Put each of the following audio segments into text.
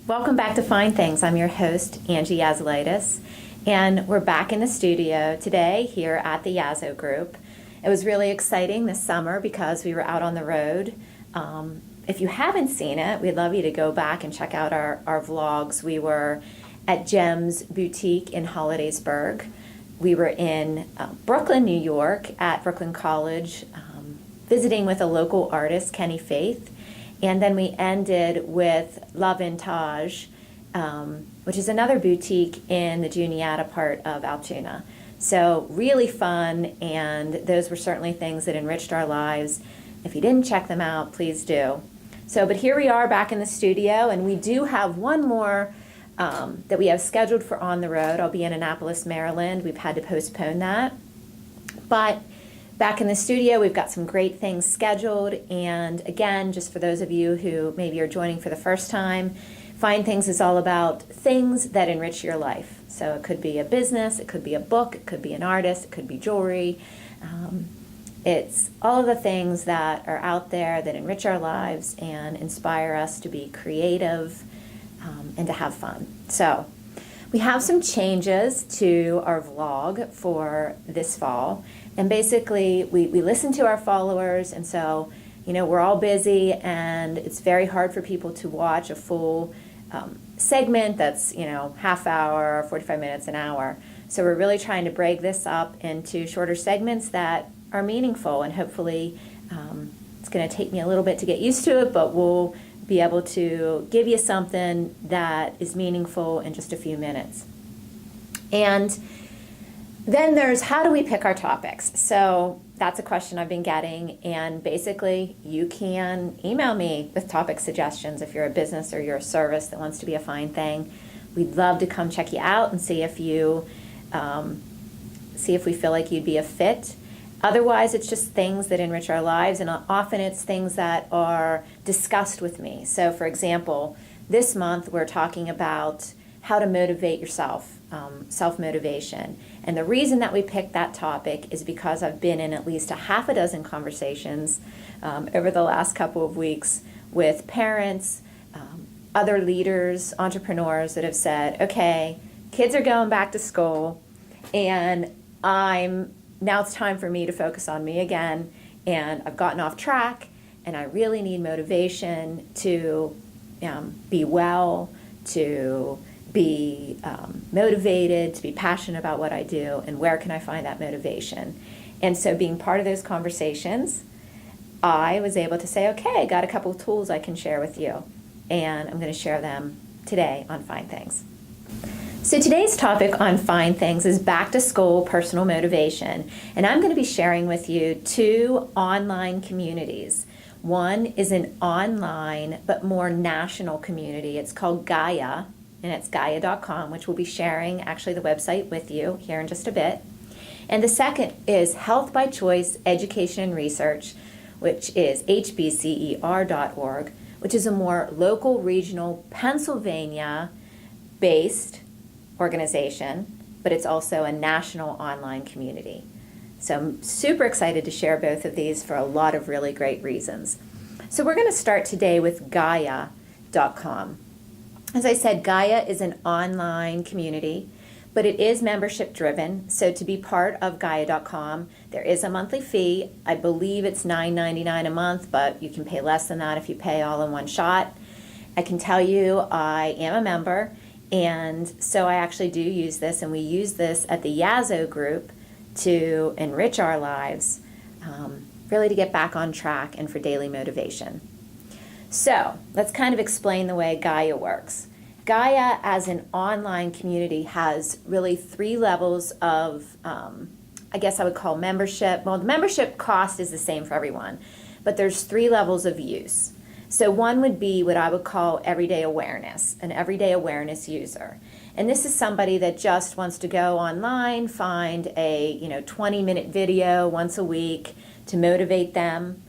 Welcome back to FineThings. I'm your host, Angie YaZo, and we're back in the studio today here at the YaZo group. It was really exciting this summer because we were out on the road. If you haven't seen it, we'd love you to go back and check out our vlogs. We were at Gem's Boutique in Hollidaysburg. We were in Brooklyn, New York at Brooklyn College, visiting with a local artist, Kenny Faith. And then we ended with La Vintage, which is another boutique in the Juniata part of Altoona. So really fun, and those were certainly things that enriched our lives. If you didn't check them out, please do. But here we are back in the studio, and we do have one more that we have scheduled for on the road. I'll be in Annapolis, Maryland. We've had to postpone that. But back in the studio, we've got some great things scheduled. And again, just for those of you who maybe are joining for the first time, FineThings is all about things that enrich your life. So it could be a business, it could be a book, it could be an artist, it could be jewelry. It's all of the things that are out there that enrich our lives and inspire us to be creative and to have fun. So we have some changes to our vlog for this fall. And basically, we listen to our followers, and so, we're all busy, and it's very hard for people to watch a full segment that's, half hour, 45 minutes, an hour. So we're really trying to break this up into shorter segments that are meaningful, and hopefully it's going to take me a little bit to get used to it, but we'll be able to give you something that is meaningful in just a few minutes. And then there's how do we pick our topics? So that's a question I've been getting, and basically you can email me with topic suggestions if you're a business or you're a service that wants to be a fine thing. We'd love to come check you out and see if we feel like you'd be a fit. Otherwise, it's just things that enrich our lives, and often it's things that are discussed with me. So for example, this month we're talking about how to motivate yourself, self-motivation. And the reason that we picked that topic is because I've been in at least a half a dozen conversations over the last couple of weeks with parents, other leaders, entrepreneurs that have said, okay, kids are going back to school, and now it's time for me to focus on me again, and I've gotten off track, and I really need motivation to be well, to be motivated, to be passionate about what I do, and where can I find that motivation? And so being part of those conversations, I was able to say, okay, I got a couple of tools I can share with you, and I'm going to share them today on FineThings. So today's topic on FineThings is back to school personal motivation, and I'm going to be sharing with you two online communities. One is an online but more national community. It's called Gaia, and it's Gaia.com, which we'll be sharing actually the website with you here in just a bit. And the second is Health by Choice Education and Research, which is hbcer.org, which is a more local, regional, Pennsylvania-based organization, but it's also a national online community. So I'm super excited to share both of these for a lot of really great reasons. So we're going to start today with Gaia.com. As I said, Gaia is an online community, but it is membership driven. So to be part of Gaia.com, there is a monthly fee. I believe it's $9.99 a month, but you can pay less than that if you pay all in one shot. I can tell you I am a member, and so I actually do use this, and we use this at the YaZo group to enrich our lives, really to get back on track and for daily motivation. So let's kind of explain the way Gaia works. Gaia as an online community has really three levels of, I guess I would call membership. Well, the membership cost is the same for everyone, but there's three levels of use. So one would be what I would call everyday awareness, an everyday awareness user. And this is somebody that just wants to go online, find a 20-minute video once a week to motivate them,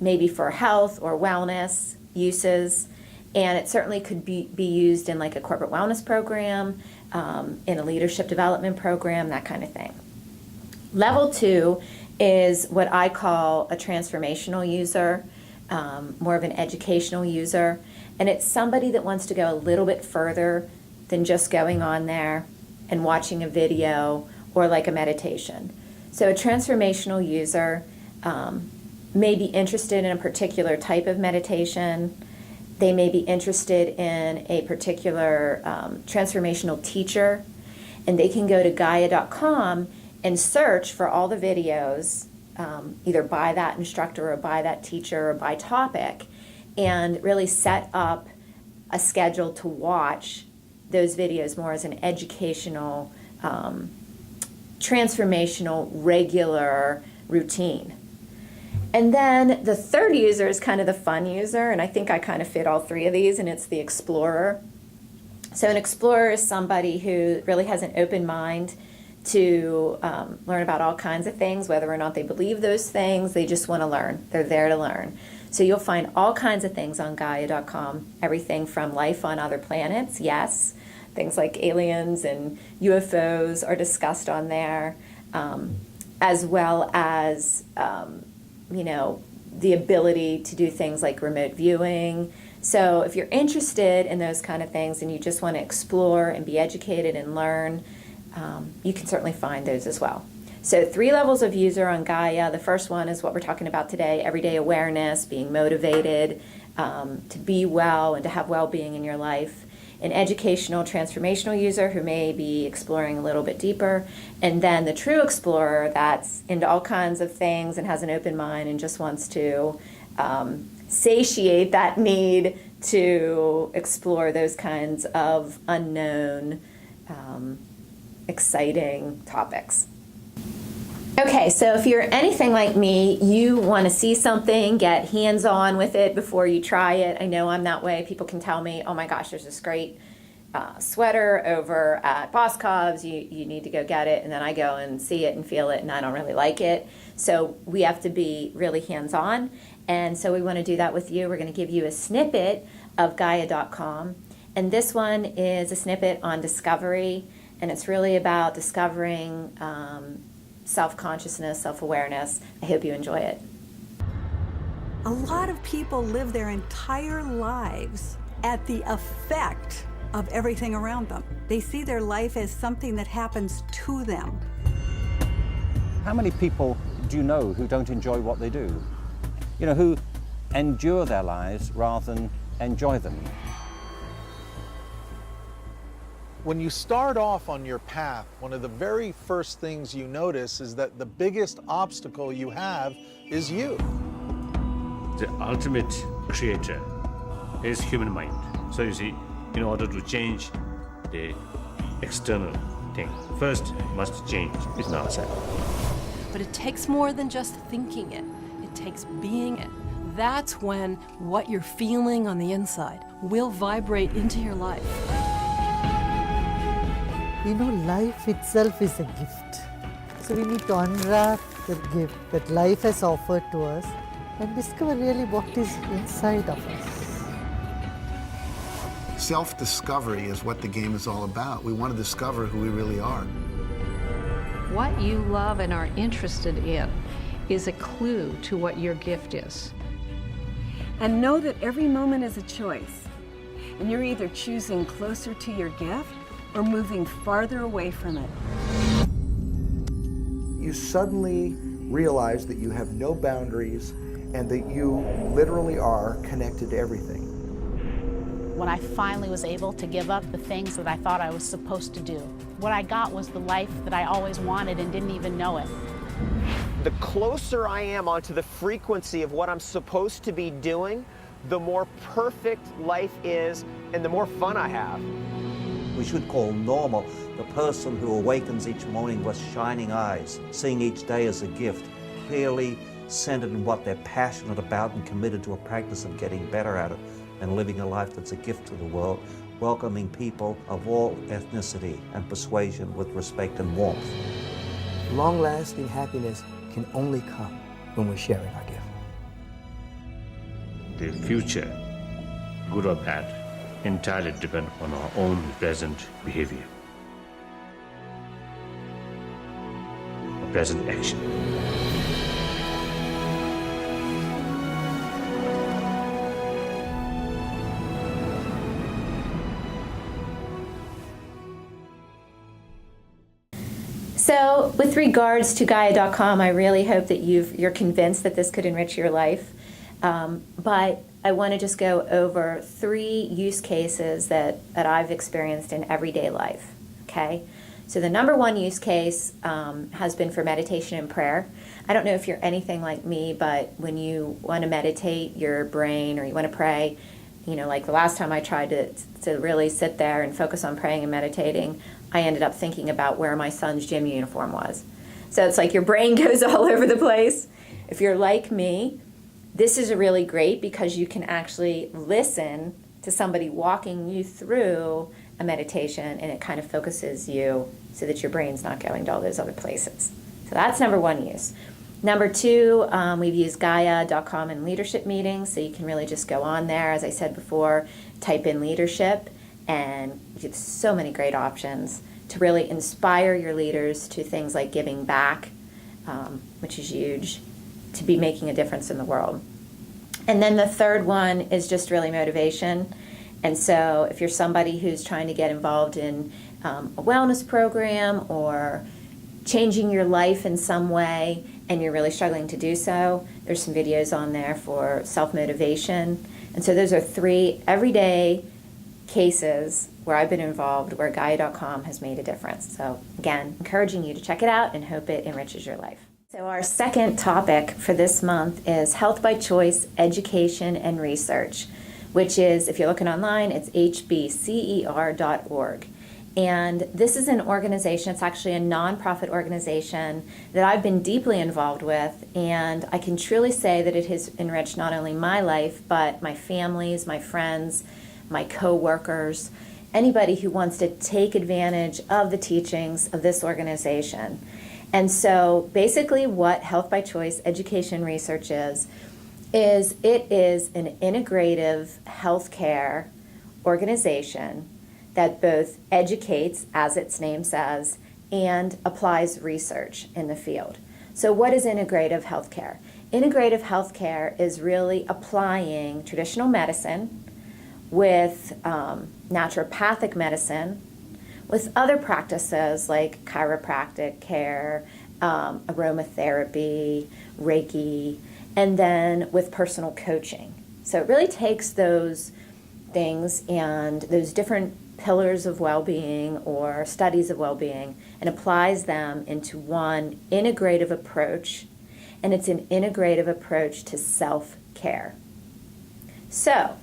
maybe for health or wellness uses. And it certainly could be used in like a corporate wellness program, in a leadership development program, that kind of thing. Level 2 is what I call a transformational user, more of an educational user. And it's somebody that wants to go a little bit further than just going on there and watching a video or like a meditation. So a transformational user may be interested in a particular type of meditation. They may be interested in a particular transformational teacher, and they can go to Gaia.com and search for all the videos, either by that instructor or by that teacher or by topic, and really set up a schedule to watch those videos more as an educational, transformational, regular routine. And then the third user is kind of the fun user, and I think I kind of fit all three of these, and it's the explorer. So an explorer is somebody who really has an open mind to learn about all kinds of things, whether or not they believe those things, they just want to learn. They're there to learn. So you'll find all kinds of things on Gaia.com, everything from life on other planets, yes, things like aliens and UFOs are discussed on there, as well as the ability to do things like remote viewing. So if you're interested in those kind of things and you just want to explore and be educated and learn, you can certainly find those as well. So 3 levels of user on Gaia. The first one is what we're talking about today, everyday awareness, being motivated to be well and to have well-being in your life. An educational, transformational user who may be exploring a little bit deeper. And then the true explorer that's into all kinds of things and has an open mind and just wants to satiate that need to explore those kinds of unknown, exciting topics. Okay, so if you're anything like me, you want to see something, get hands-on with it before you try it. I know I'm that way. People can tell me, oh my gosh, there's this great sweater over at Boscov's, you need to go get it, and then I go and see it and feel it, and I don't really like it. So we have to be really hands-on, and so we want to do that with you. We're going to give you a snippet of Gaia.com, and this one is a snippet on discovery, and it's really about discovering self-consciousness, self-awareness. I hope you enjoy it. A lot of people live their entire lives at the effect of everything around them. They see their life as something that happens to them. How many people do you know who don't enjoy what they do? You know, who endure their lives rather than enjoy them? When you start off on your path, one of the very first things you notice is that the biggest obstacle you have is you. The ultimate creator is human mind. So you see, in order to change the external thing, first must change within ourselves. But it takes more than just thinking it. It takes being it. That's when what you're feeling on the inside will vibrate into your life. You know, life itself is a gift. So we need to unwrap the gift that life has offered to us and discover really what is inside of us. Self-discovery is what the game is all about. We want to discover who we really are. What you love and are interested in is a clue to what your gift is. And know that every moment is a choice. And you're either choosing closer to your gift or moving farther away from it. You suddenly realize that you have no boundaries and that you literally are connected to everything. When I finally was able to give up the things that I thought I was supposed to do, what I got was the life that I always wanted and didn't even know it. The closer I am onto the frequency of what I'm supposed to be doing, the more perfect life is and the more fun I have. We should call normal the person who awakens each morning with shining eyes, seeing each day as a gift, clearly centered in what they're passionate about and committed to a practice of getting better at it and living a life that's a gift to the world, welcoming people of all ethnicity and persuasion with respect and warmth. Long-lasting happiness can only come when we're sharing our gift. The future good or bad, entirely depend on our own present behavior, our present action. So with regards to Gaia.com, I really hope that you're convinced that this could enrich your life. But I want to just go over 3 use cases that I've experienced in everyday life, okay? So the number 1 use case has been for meditation and prayer. I don't know if you're anything like me, but when you want to meditate your brain or you want to pray, you know, like the last time I tried to really sit there and focus on praying and meditating, I ended up thinking about where my son's gym uniform was. So it's like your brain goes all over the place. If you're like me, this is really great because you can actually listen to somebody walking you through a meditation, and it kind of focuses you so that your brain's not going to all those other places. So that's number 1 use. Number 2, we've used Gaia.com in leadership meetings, so you can really just go on there, as I said before, type in leadership, and you get so many great options to really inspire your leaders to things like giving back, which is huge, to be making a difference in the world. And then the third one is just really motivation. And so if you're somebody who's trying to get involved in a wellness program or changing your life in some way and you're really struggling to do so, there's some videos on there for self-motivation. And so those are 3 everyday cases where I've been involved where Gaia.com has made a difference. So again, encouraging you to check it out and hope it enriches your life. So our second topic for this month is Health by Choice, Education and Research, which is, if you're looking online, it's hbcer.org. And this is an organization, it's actually a nonprofit organization that I've been deeply involved with, and I can truly say that it has enriched not only my life, but my family's, my friends, my co-workers, anybody who wants to take advantage of the teachings of this organization. And so basically what Health by Choice Education Research is it is an integrative healthcare organization that both educates, as its name says, and applies research in the field. So what is integrative healthcare? Integrative healthcare is really applying traditional medicine with naturopathic medicine, with other practices like chiropractic care, aromatherapy, Reiki, and then with personal coaching. So it really takes those things and those different pillars of well-being or studies of well-being and applies them into one integrative approach, and it's an integrative approach to self-care. So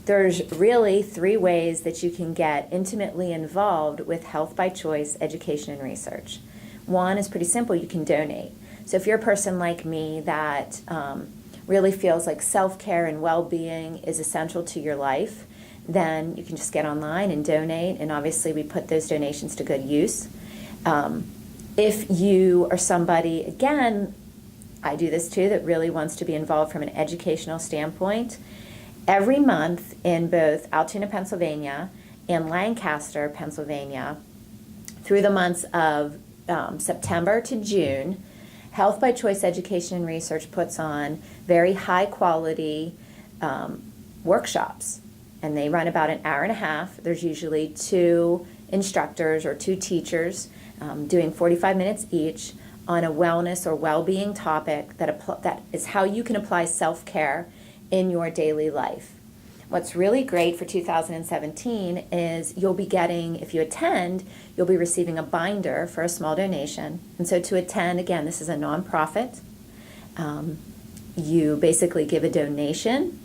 there's really 3 ways that you can get intimately involved with Health by Choice Education and Research. One is pretty simple, you can donate. So if you're a person like me that really feels like self-care and well-being is essential to your life, then you can just get online and donate, and obviously we put those donations to good use. If you are somebody, again, I do this too, that really wants to be involved from an educational standpoint, every month in both Altoona, Pennsylvania and Lancaster, Pennsylvania, through the months of September to June, Health by Choice Education and Research puts on very high quality workshops, and they run about an hour and a half. There's usually 2 instructors or 2 teachers doing 45 minutes each on a wellness or well-being topic that is how you can apply self-care in your daily life. What's really great for 2017 is you'll be getting, if you attend, you'll be receiving a binder for a small donation. And so to attend, again, this is a nonprofit. You basically give a donation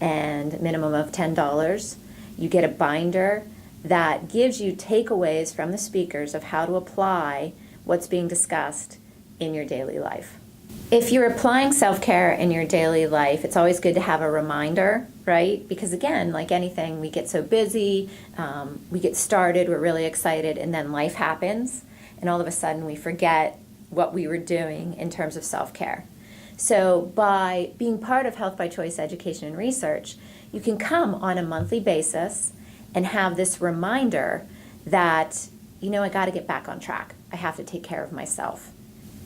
and minimum of $10. You get a binder that gives you takeaways from the speakers of how to apply what's being discussed in your daily life. If you're applying self-care in your daily life, it's always good to have a reminder, right? Because again, like anything, we get so busy, we get started, we're really excited, and then life happens, and all of a sudden we forget what we were doing in terms of self-care. So by being part of Health by Choice Education and Research, you can come on a monthly basis and have this reminder that, I got to get back on track. I have to take care of myself.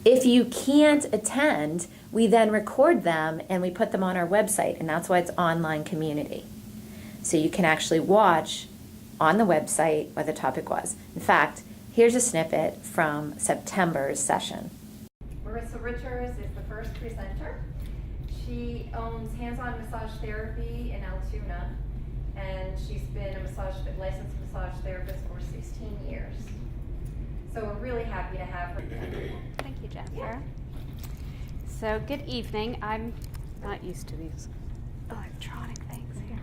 If you can't attend, we then record them and we put them on our website, and that's why it's online community. So you can actually watch on the website what the topic was. In fact, here's a snippet from September's session. Marissa Richards is the first presenter. She owns hands-on massage therapy in Altoona, and she's been a licensed massage therapist for 16 years. So we're really happy to have her. Thank you, Jennifer. So good evening. I'm not used to these electronic things here.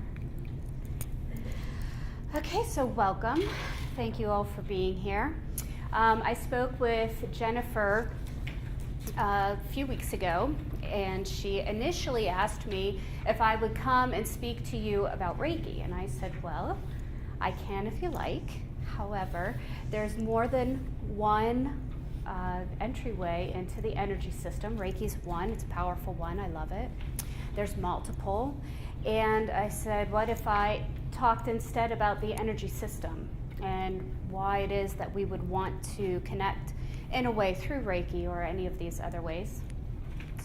Okay, so welcome. Thank you all for being here. I spoke with Jennifer a few weeks ago, and she initially asked me if I would come and speak to you about Reiki, and I said, well, I can if you like. However, there's more than one entryway into the energy system. Reiki's one, it's a powerful one, I love it. There's multiple, and I said, what if I talked instead about the energy system and why it is that we would want to connect in a way through Reiki or any of these other ways.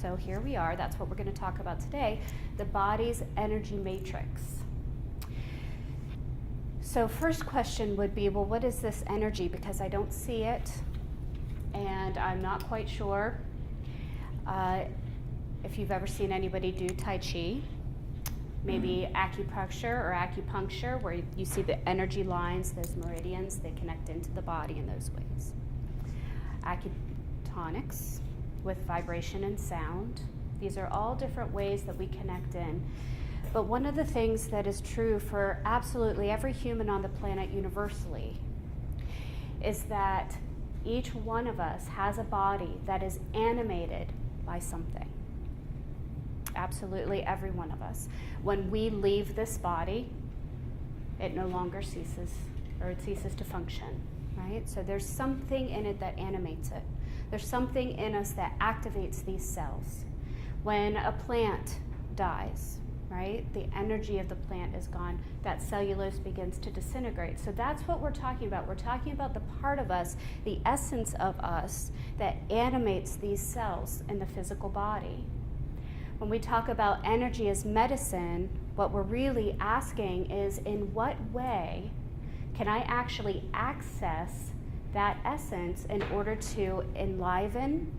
So here we are, that's what we're going to talk about today, the body's energy matrix. So first question would be, well, what is this energy? Because I don't see it, and I'm not quite sure if you've ever seen anybody do Tai Chi, maybe acupressure or acupuncture, where you see the energy lines, those meridians, they connect into the body in those ways. Acutonics with vibration and sound. These are all different ways that we connect in. But one of the things that is true for absolutely every human on the planet universally is that each one of us has a body that is animated by something. Absolutely every one of us. When we leave this body, it no longer ceases, or it ceases to function, right? So there's something in it that animates it. There's something in us that activates these cells. When a plant dies, right, the energy of the plant is gone, that cellulose begins to disintegrate. So that's what we're talking about. We're talking about the part of us, the essence of us, that animates these cells in the physical body. When we talk about energy as medicine, what we're really asking is, in what way can I actually access that essence in order to enliven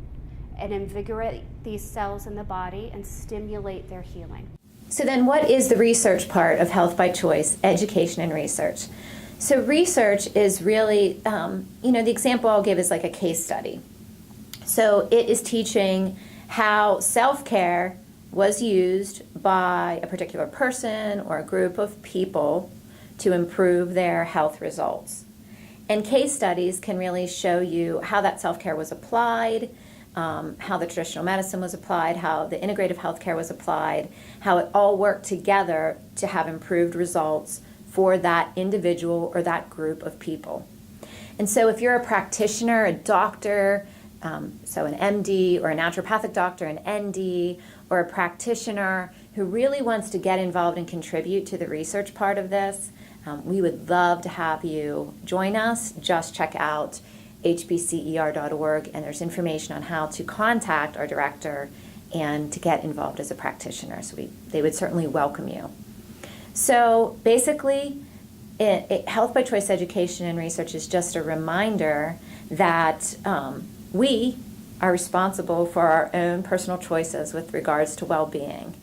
and invigorate these cells in the body and stimulate their healing? So then what is the research part of Health by Choice, education and research? So research is really, the example I'll give is like a case study. So it is teaching how self-care was used by a particular person or a group of people to improve their health results. And case studies can really show you how that self-care was applied, how the traditional medicine was applied, how the integrative healthcare was applied, how it all worked together to have improved results for that individual or that group of people. And so if you're a practitioner, a doctor, so an MD or a naturopathic doctor, an ND, or a practitioner who really wants to get involved and contribute to the research part of this, we would love to have you join us. Just check out hbcer.org, and there's information on how to contact our director and to get involved as a practitioner. So they would certainly welcome you. So basically, Health by Choice education and research is just a reminder that we are responsible for our own personal choices with regards to well-being.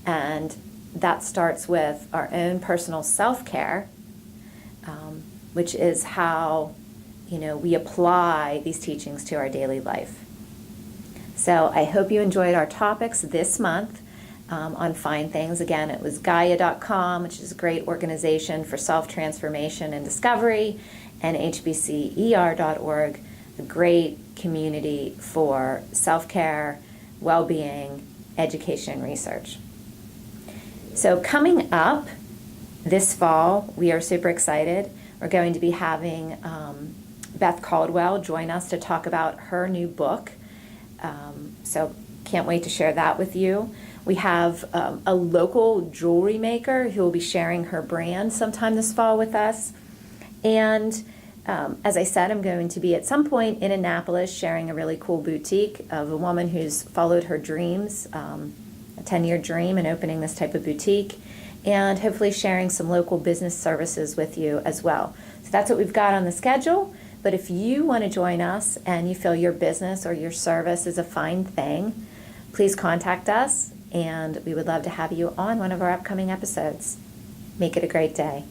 And that starts with our own personal self-care, which is how we apply these teachings to our daily life. So I hope you enjoyed our topics this month on FineThings. Again, it was Gaia.com, which is a great organization for self-transformation and discovery, and hbcer.org, a great community for self-care, well-being, education, and research. So coming up this fall, we are super excited. We're going to be having Beth Caldwell join us to talk about her new book. So can't wait to share that with you. We have a local jewelry maker who will be sharing her brand sometime this fall with us. And as I said, I'm going to be at some point in Annapolis sharing a really cool boutique of a woman who's followed her dreams, a 10-year dream, and opening this type of boutique, and hopefully sharing some local business services with you as well. So that's what we've got on the schedule. But if you want to join us and you feel your business or your service is a fine thing, please contact us, and we would love to have you on one of our upcoming episodes. Make it a great day.